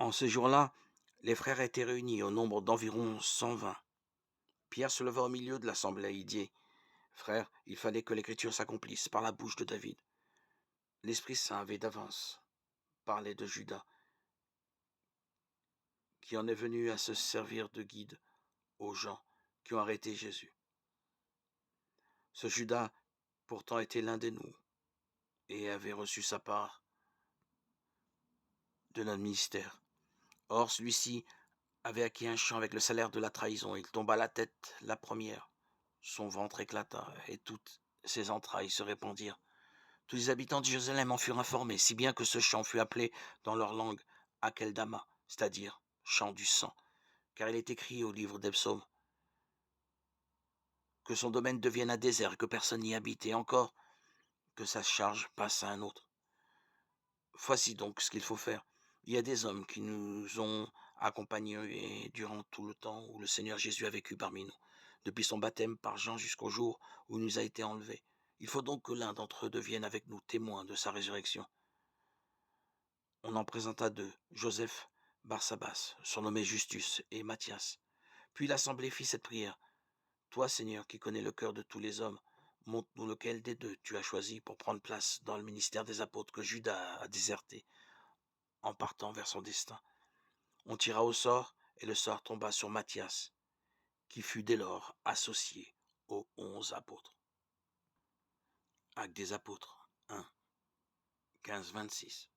En ce jour-là, les frères étaient réunis au nombre d'environ 120. Pierre se leva au milieu de l'assemblée et dit: Frères, il fallait que l'écriture s'accomplisse par la bouche de David. L'Esprit Saint avait d'avance parlé de Judas, qui en est venu à se servir de guide aux gens qui ont arrêté Jésus. Ce Judas, pourtant, était l'un de nous et avait reçu sa part de notre ministère. Or, celui-ci avait acquis un champ avec le salaire de la trahison. Il tomba la tête la première. Son ventre éclata et toutes ses entrailles se répandirent. Tous les habitants de Jérusalem en furent informés, si bien que ce chant fut appelé dans leur langue Akeldama, c'est-à-dire chant du sang, car il est écrit au livre des psaumes que son domaine devienne un désert, que personne n'y habite, et encore que sa charge passe à un autre. Voici donc ce qu'il faut faire. Il y a des hommes qui nous ont accompagnés durant tout le temps où le Seigneur Jésus a vécu parmi nous, depuis son baptême par Jean jusqu'au jour où il nous a été enlevé. Il faut donc que l'un d'entre eux devienne avec nous témoin de sa résurrection. On en présenta deux, Joseph, Barsabas, surnommé Justus, et Matthias. Puis l'assemblée fit cette prière. Toi, Seigneur, qui connais le cœur de tous les hommes, montre-nous lequel des deux tu as choisi pour prendre place dans le ministère des apôtres que Judas a déserté en partant vers son destin. On tira au sort, et le sort tomba sur Matthias, qui fut dès lors associé aux 11 apôtres. Actes des apôtres 1, 15-26.